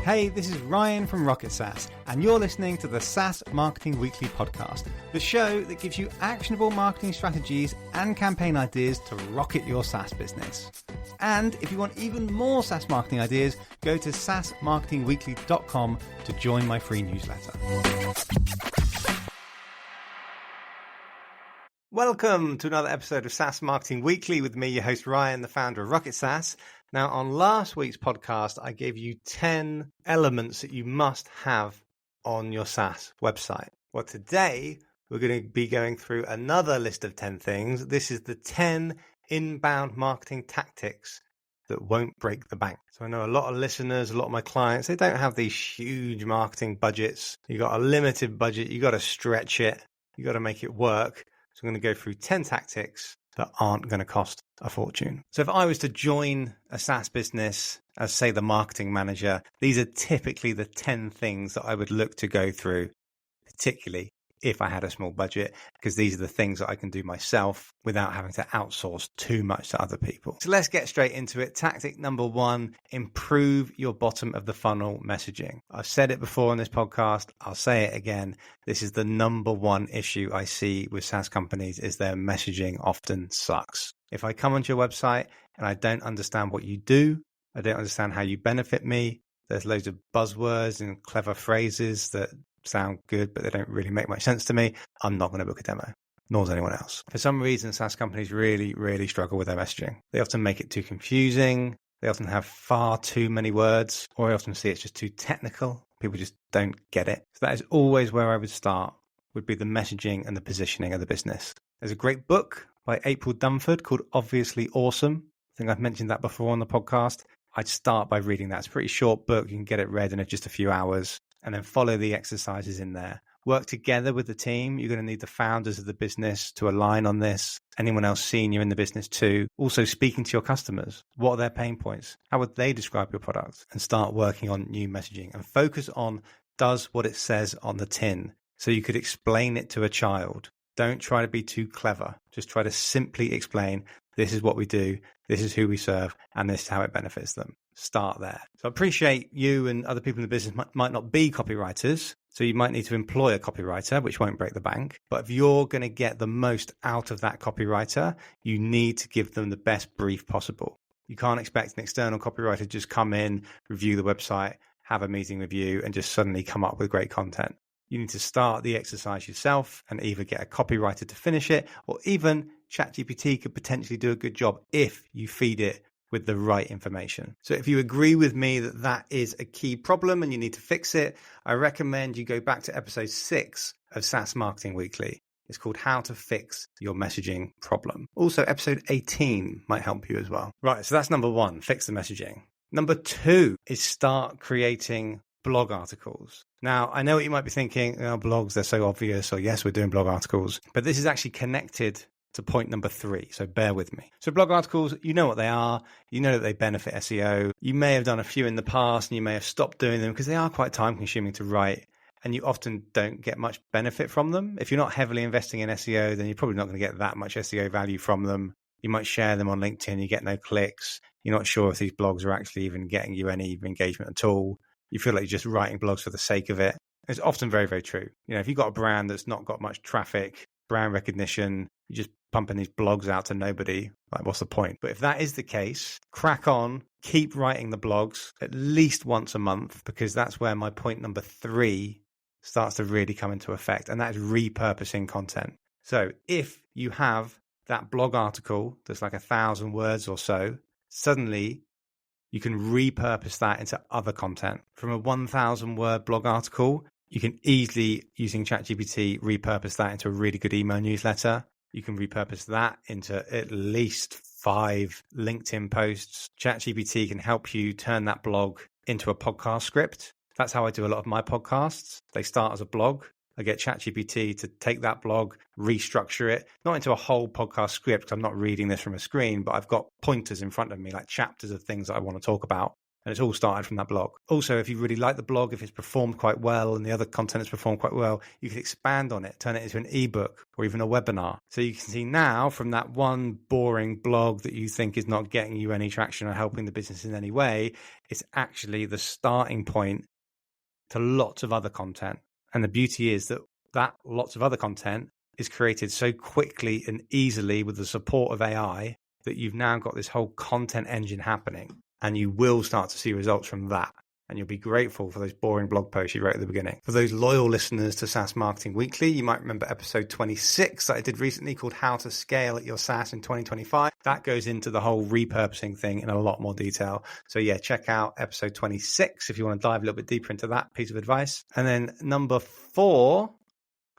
Hey, this is Ryan from Rocket SaaS, and you're listening to the SaaS Marketing Weekly podcast, the show that gives you actionable marketing strategies and campaign ideas to rocket your SaaS business. And if you want even more SaaS marketing ideas, go to saasmarketingweekly.com to join my free newsletter. Welcome to another episode of SaaS Marketing Weekly with me, your host Ryan, the founder of Rocket SaaS. Now, on last week's podcast, I gave you 10 elements that you must have on your SaaS website. Well, today we're going to be going through another list of 10 things. This is the 10 inbound marketing tactics that won't break the bank. So I know a lot of listeners, a lot of my clients, they don't have these huge marketing budgets. You got a limited budget, you got to stretch it, you got to make it work. So I'm going to go through 10 tactics that aren't going to cost a fortune. So if I was to join a SaaS business as, say, the marketing manager, these are typically the 10 things that I would look to go through, particularly if I had a small budget, because these are the things that I can do myself without having to outsource too much to other people. So let's get straight into it. Tactic number 1, improve your bottom of the funnel messaging. I've said it before on this podcast. I'll say it again. This is the number one issue I see with SaaS companies is their messaging often sucks. If I come onto your website and I don't understand what you do, I don't understand how you benefit me, there's loads of buzzwords and clever phrases that sound good, but they don't really make much sense to me, I'm not going to book a demo, nor does anyone else. For some reason, SaaS companies really struggle with their messaging. They often make it too confusing. They often have far too many words, or I often see it's just too technical. People just don't get it. So that is always where I would start, would be the messaging and the positioning of the business. There's a great book by April Dunford called Obviously Awesome. I think I've mentioned that before on the podcast. I'd start by reading that. It's a pretty short book. You can get it read in just a few hours. And then follow the exercises in there. Work together with the team. You're going to need the founders of the business to align on this. Anyone else senior in the business too. Also speaking to your customers. What are their pain points? How would they describe your product? And start working on new messaging. And focus on does what it says on the tin. So you could explain it to a child. Don't try to be too clever. Just try to simply explain this is what we do, this is who we serve, and this is how it benefits them. Start there. So I appreciate you and other people in the business might not be copywriters. So you might need to employ a copywriter, which won't break the bank. But if you're going to get the most out of that copywriter, you need to give them the best brief possible. You can't expect an external copywriter to just come in, review the website, have a meeting with you, and just suddenly come up with great content. You need to start the exercise yourself and either get a copywriter to finish it, or even ChatGPT could potentially do a good job if you feed it with the right information. So if you agree with me that that is a key problem and you need to fix it, I recommend you go back to episode 6 of SaaS Marketing Weekly. It's called How to Fix Your Messaging Problem. Also, episode 18 might help you as well. Right, so that's number 1, fix the messaging. Number 2 is start creating blog articles. Now, I know what you might be thinking, blogs, they're so obvious, or yes, we're doing blog articles, but this is actually connected to point number 3, so bear with me. So blog articles, you know what they are, you know that they benefit SEO. You may have done a few in the past and you may have stopped doing them because they are quite time consuming to write and you often don't get much benefit from them. If you're not heavily investing in SEO, then you're probably not going to get that much SEO value from them. You might share them on LinkedIn, you get no clicks. You're not sure if these blogs are actually even getting you any engagement at all. You feel like you're just writing blogs for the sake of it. It's often very true. You know, if you've got a brand that's not got much traffic, brand recognition, you're just pumping these blogs out to nobody, like what's the point? But if that is the case, crack on, keep writing the blogs at least once a month, because that's where my point number 3 starts to really come into effect, and that is repurposing content. So if you have that blog article that's like 1,000 words or so, suddenly you can repurpose that into other content. From a 1,000 word blog article, you can easily, using ChatGPT, repurpose that into a really good email newsletter. You can repurpose that into at least 5 LinkedIn posts. ChatGPT can help you turn that blog into a podcast script. That's how I do a lot of my podcasts. They start as a blog. I get ChatGPT to take that blog, restructure it, not into a whole podcast script, because I'm not reading this from a screen, but I've got pointers in front of me, like chapters of things that I want to talk about. And it's all started from that blog. Also, if you really like the blog, if it's performed quite well and the other content has performed quite well, you can expand on it, turn it into an ebook or even a webinar. So you can see now from that one boring blog that you think is not getting you any traction or helping the business in any way, it's actually the starting point to lots of other content. And the beauty is that lots of other content is created so quickly and easily with the support of AI that you've now got this whole content engine happening. And you will start to see results from that. And you'll be grateful for those boring blog posts you wrote at the beginning. For those loyal listeners to SaaS Marketing Weekly, you might remember episode 26 that I did recently called How to Scale Your SaaS in 2025. That goes into the whole repurposing thing in a lot more detail. So yeah, check out episode 26 if you want to dive a little bit deeper into that piece of advice. And then number 4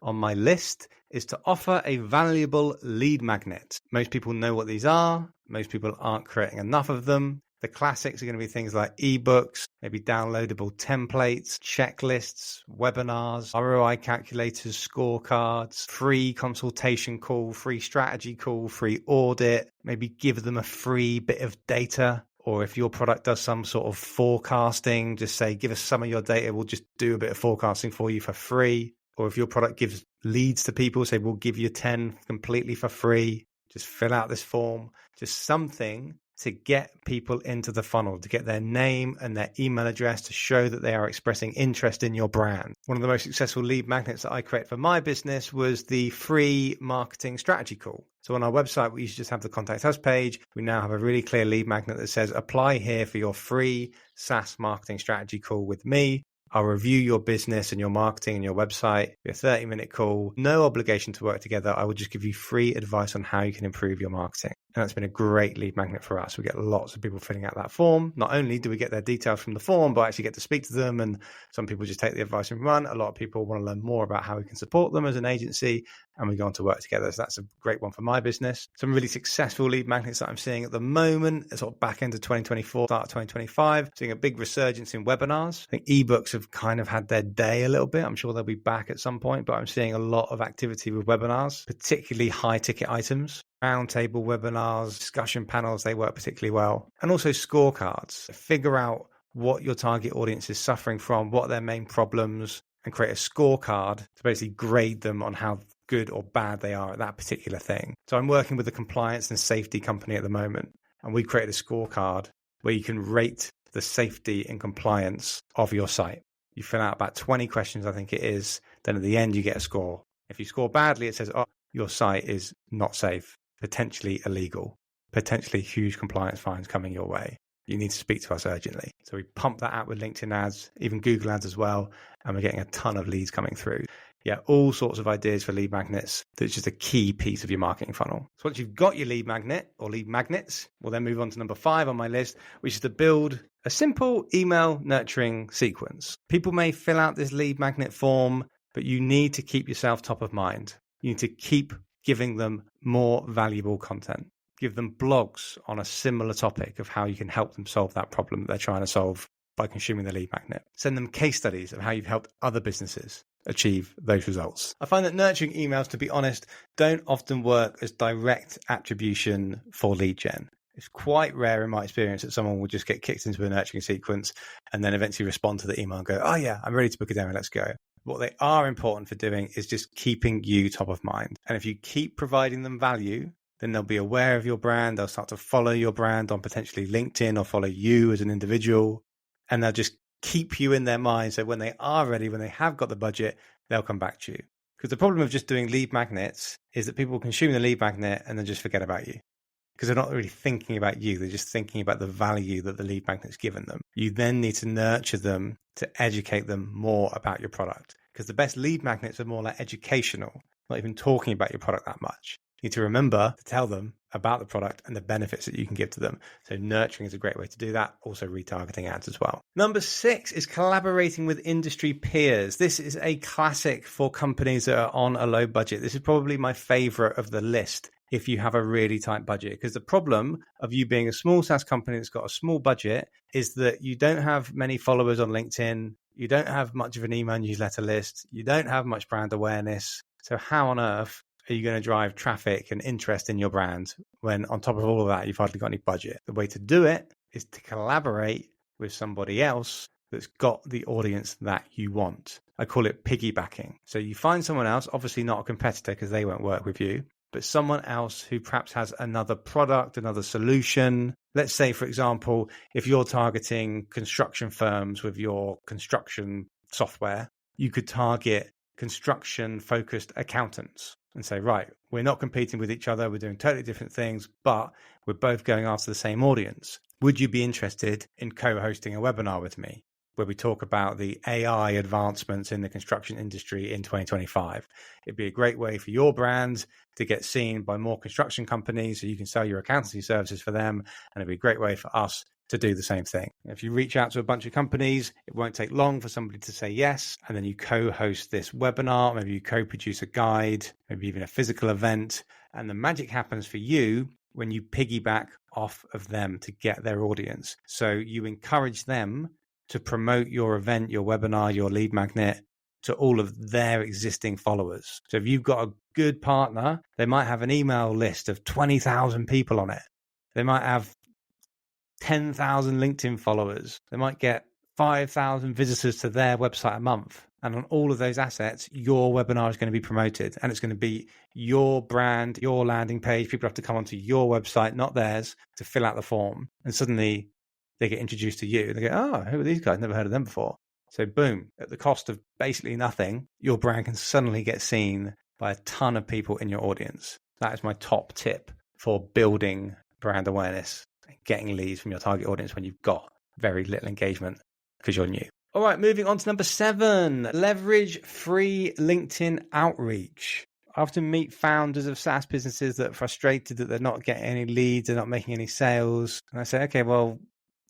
on my list is to offer a valuable lead magnet. Most people know what these are. Most people aren't creating enough of them. The classics are going to be things like ebooks, maybe downloadable templates, checklists, webinars, ROI calculators, scorecards, free consultation call, free strategy call, free audit, maybe give them a free bit of data. Or if your product does some sort of forecasting, just say, give us some of your data. We'll just do a bit of forecasting for you for free. Or if your product gives leads to people, say, we'll give you 10 completely for free. Just fill out this form. Just something to get people into the funnel, to get their name and their email address to show that they are expressing interest in your brand. One of the most successful lead magnets that I created for my business was the free marketing strategy call. So on our website, we used to just have the contact us page. We now have a really clear lead magnet that says, apply here for your free SaaS marketing strategy call with me. I'll review your business and your marketing and your website. Be a 30-minute call, no obligation to work together. I will just give you free advice on how you can improve your marketing. And that's been a great lead magnet for us. We get lots of people filling out that form. Not only do we get their details from the form, but I actually get to speak to them. And some people just take the advice and run. A lot of people want to learn more about how we can support them as an agency, and we go on to work together. So that's a great one for my business. Some really successful lead magnets that I'm seeing at the moment, sort of back end of 2024, start of 2025, seeing a big resurgence in webinars. I think ebooks have kind of had their day a little bit. I'm sure they'll be back at some point, but I'm seeing a lot of activity with webinars, particularly high ticket items. Roundtable webinars, discussion panels, they work particularly well. And also scorecards. Figure out what your target audience is suffering from, what are their main problems, and create a scorecard to basically grade them on how good or bad they are at that particular thing. So I'm working with a compliance and safety company at the moment, and we created a scorecard where you can rate the safety and compliance of your site. You fill out about 20 questions, I think it is. Then at the end, you get a score. If you score badly, it says, oh, your site is not safe, potentially illegal, potentially huge compliance fines coming your way. You need to speak to us urgently. So we pump that out with LinkedIn ads, even Google ads as well. And we're getting a ton of leads coming through. Yeah, all sorts of ideas for lead magnets. That's just a key piece of your marketing funnel. So once you've got your lead magnet or lead magnets, we'll then move on to number 5 on my list, which is to build a simple email nurturing sequence. People may fill out this lead magnet form, but you need to keep yourself top of mind. You need to keep giving them more valuable content. Give them blogs on a similar topic of how you can help them solve that problem that they're trying to solve by consuming the lead magnet. Send them case studies of how you've helped other businesses achieve those results. I find that nurturing emails, to be honest, don't often work as direct attribution for lead gen. It's quite rare in my experience that someone will just get kicked into a nurturing sequence and then eventually respond to the email and go, oh yeah, I'm ready to book a demo, let's go. What they are important for doing is just keeping you top of mind. And if you keep providing them value, then they'll be aware of your brand. They'll start to follow your brand on potentially LinkedIn or follow you as an individual. And they'll just keep you in their mind. So when they are ready, when they have got the budget, they'll come back to you. Because the problem of just doing lead magnets is that people consume the lead magnet and then just forget about you. Because they're not really thinking about you. They're just thinking about the value that the lead magnet's given them. You then need to nurture them to educate them more about your product. Because the best lead magnets are more like educational, not even talking about your product that much. You need to remember to tell them about the product and the benefits that you can give to them. So nurturing is a great way to do that. Also retargeting ads as well. Number 6 is collaborating with industry peers. This is a classic for companies that are on a low budget. This is probably my favorite of the list if you have a really tight budget. Because the problem of you being a small SaaS company that's got a small budget is that you don't have many followers on LinkedIn. You don't have much of an email newsletter list. You don't have much brand awareness. So how on earth are you going to drive traffic and interest in your brand when on top of all of that, you've hardly got any budget? The way to do it is to collaborate with somebody else that's got the audience that you want. I call it piggybacking. So you find someone else, obviously not a competitor because they won't work with you, but someone else who perhaps has another product, another solution. Let's say, for example, if you're targeting construction firms with your construction software, you could target construction-focused accountants and say, right, we're not competing with each other, we're doing totally different things, but we're both going after the same audience. Would you be interested in co-hosting a webinar with me where we talk about the AI advancements in the construction industry in 2025? It'd be a great way for your brand to get seen by more construction companies so you can sell your accountancy services for them. And it'd be a great way for us to do the same thing. If you reach out to a bunch of companies, it won't take long for somebody to say yes. And then you co-host this webinar, maybe you co-produce a guide, maybe even a physical event. And the magic happens for you when you piggyback off of them to get their audience. So you encourage them to promote your event, your webinar, your lead magnet to all of their existing followers. So if you've got a good partner, they might have an email list of 20,000 people on it. They might have 10,000 LinkedIn followers. They might get 5,000 visitors to their website a month. And on all of those assets, your webinar is going to be promoted and it's going to be your brand, your landing page. People have to come onto your website, not theirs, to fill out the form. And suddenly they get introduced to you. They go, oh, who are these guys? Never heard of them before. So boom, at the cost of basically nothing, your brand can suddenly get seen by a ton of people in your audience. That is my top tip for building brand awareness, getting leads from your target audience when you've got very little engagement because you're new. All right, moving on to number 7, leverage free LinkedIn outreach. I often meet founders of SaaS businesses that are frustrated that they're not getting any leads, they're not making any sales. And I say, okay, well,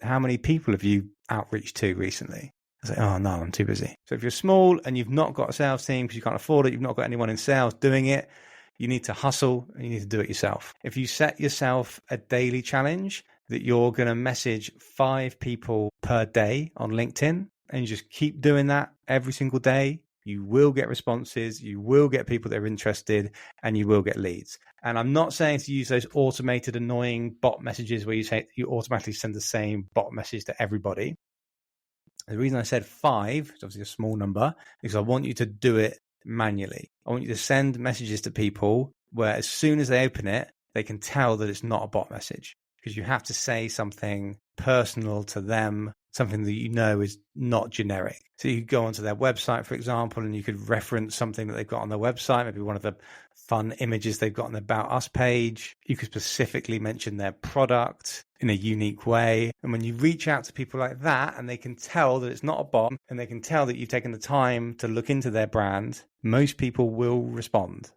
how many people have you outreached to recently? I say, oh, no, I'm too busy. So if you're small and you've not got a sales team because you can't afford it, you've not got anyone in sales doing it, you need to hustle and you need to do it yourself. If you set yourself a daily challenge that you're going to message 5 people per day on LinkedIn and you just keep doing that every single day, you will get responses, you will get people that are interested, and you will get leads. And I'm not saying to use those automated, annoying bot messages where you say you automatically send the same bot message to everybody. The reason I said 5, it's obviously a small number, because I want you to do it manually. I want you to send messages to people where as soon as they open it, they can tell that it's not a bot message, because you have to say something personal to them, something that you know is not generic. So you could go onto their website, for example, and you could reference something that they've got on their website, maybe one of the fun images they've got on the About Us page. You could specifically mention their product in a unique way. And when you reach out to people like that and they can tell that it's not a bot and they can tell that you've taken the time to look into their brand, most people will respond.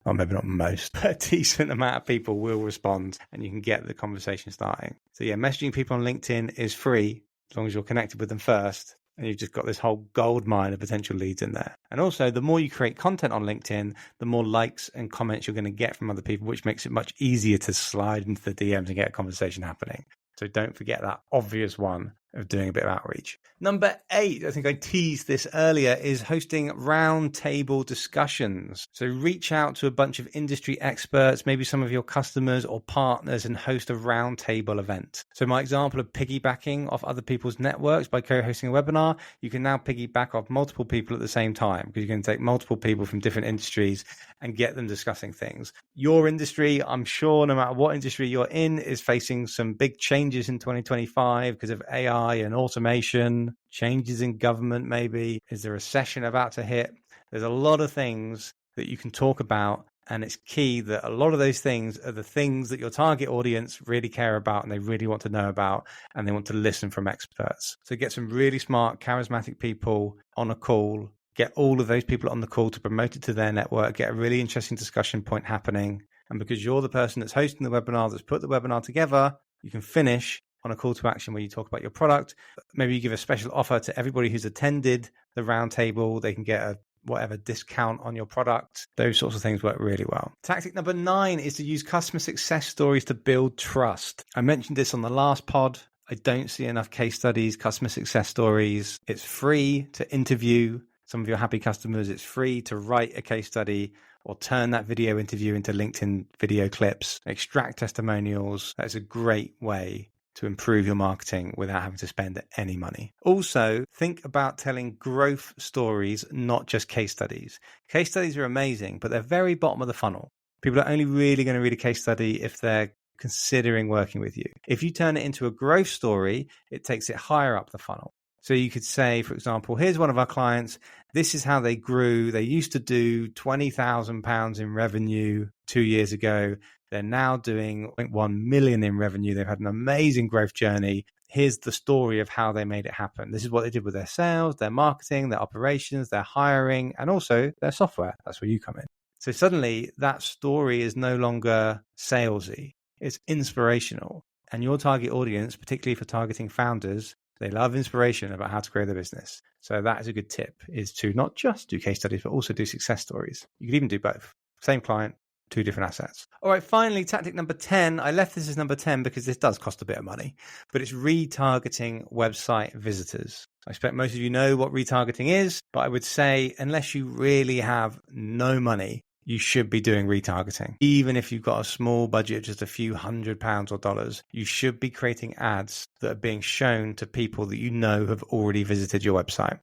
Or maybe not most, but a decent amount of people will respond and you can get the conversation starting. So yeah, messaging people on LinkedIn is free as long as you're connected with them first. And you've just got this whole gold mine of potential leads in there. And also, the more you create content on LinkedIn, the more likes and comments you're going to get from other people, which makes it much easier to slide into the DMs and get a conversation happening. So don't forget that obvious one of doing a bit of outreach. Number 8, I think I teased this earlier, is hosting roundtable discussions. So reach out to a bunch of industry experts, maybe some of your customers or partners, and host a roundtable event. So my example of piggybacking off other people's networks by co-hosting a webinar, you can now piggyback off multiple people at the same time, because you can take multiple people from different industries and get them discussing things. Your industry, I'm sure, no matter what industry you're in, is facing some big changes in 2025 because of AI and automation, changes in government maybe. Is there a recession about to hit? There's a lot of things that you can talk about, and it's key that a lot of those things are the things that your target audience really care about and they really want to know about, and they want to listen from experts. So get some really smart, charismatic people on a call, get all of those people on the call to promote it to their network, get a really interesting discussion point happening. And because you're the person that's hosting the webinar, that's put the webinar together, you can finish on a call to action where you talk about your product. Maybe you give a special offer to everybody who's attended the roundtable. They can get a whatever discount on your product. Those sorts of things work really well. Tactic number 9 is to use customer success stories to build trust. I mentioned this on the last pod. I don't see enough case studies, customer success stories. It's free to interview some of your happy customers. It's free to write a case study or turn that video interview into LinkedIn video clips, extract testimonials. That's a great way to improve your marketing without having to spend any money. Also, think about telling growth stories, not just case studies. Case studies are amazing, but they're very bottom of the funnel. People are only really going to read a case study if they're considering working with you. If you turn it into a growth story, it takes it higher up the funnel. So you could say, for example, here's one of our clients. This is how they grew. They used to do £20,000 in revenue 2 years ago. They're now doing 1 million in revenue. They've had an amazing growth journey. Here's the story of how they made it happen. This is what they did with their sales, their marketing, their operations, their hiring, and also their software. That's where you come in. So suddenly that story is no longer salesy. It's inspirational. And your target audience, particularly for targeting founders, they love inspiration about how to grow their business. So that is a good tip, is to not just do case studies, but also do success stories. You could even do both. Same client, 2 different assets. All right, finally, tactic number 10. I left this as number 10 because this does cost a bit of money, but it's retargeting website visitors. I expect most of you know what retargeting is, but I would say unless you really have no money, you should be doing retargeting. Even if you've got a small budget, just a few £100 or dollars, you should be creating ads that are being shown to people that you know have already visited your website.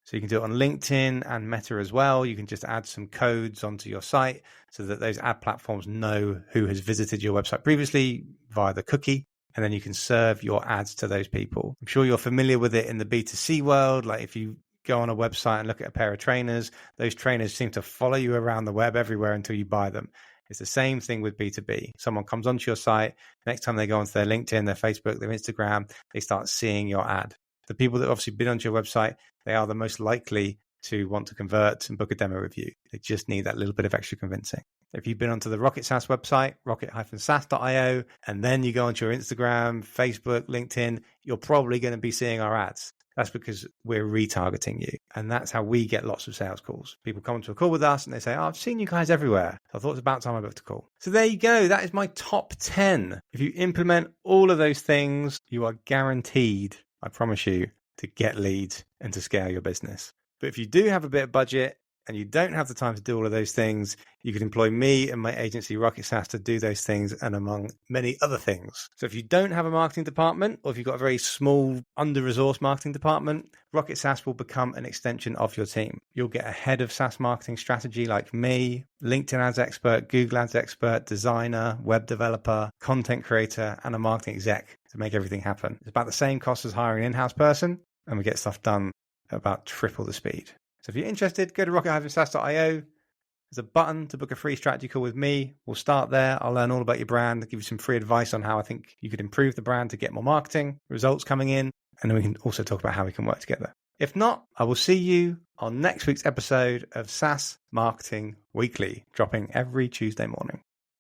So you can do it on LinkedIn and Meta as well. You can just add some codes onto your site so that those ad platforms know who has visited your website previously via the cookie. And then you can serve your ads to those people. I'm sure you're familiar with it in the B2C world. Like if you go on a website and look at a pair of trainers, those trainers seem to follow you around the web everywhere until you buy them. It's the same thing with B2B. Someone comes onto your site, next time they go onto their LinkedIn, their Facebook, their Instagram, they start seeing your ad. The people that obviously been onto your website, they are the most likely to want to convert and book a demo with you. They just need that little bit of extra convincing. If you've been onto the Rocket SaaS website, rocket-saas.io, and then you go onto your Instagram, Facebook, LinkedIn, you're probably going to be seeing our ads. That's because we're retargeting you. And that's how we get lots of sales calls. People come to a call with us and they say, I've seen you guys everywhere. So I thought it's about time I booked a call. So there you go. That is my top 10. If you implement all of those things, you are guaranteed, I promise you, to get leads and to scale your business. But if you do have a bit of budget and you don't have the time to do all of those things, you can employ me and my agency Rocket SaaS to do those things, and among many other things. So if you don't have a marketing department, or if you've got a very small, under-resourced marketing department, Rocket SaaS will become an extension of your team. You'll get a head of SaaS marketing strategy like me, LinkedIn ads expert, Google ads expert, designer, web developer, content creator, and a marketing exec to make everything happen. It's about the same cost as hiring an in-house person, and we get stuff done at about triple the speed. So if you're interested, go to rocket-saas.io. There's a button to book a free strategy call with me. We'll start there. I'll learn all about your brand, give you some free advice on how I think you could improve the brand to get more marketing results coming in. And then we can also talk about how we can work together. If not, I will see you on next week's episode of SaaS Marketing Weekly, dropping every Tuesday morning.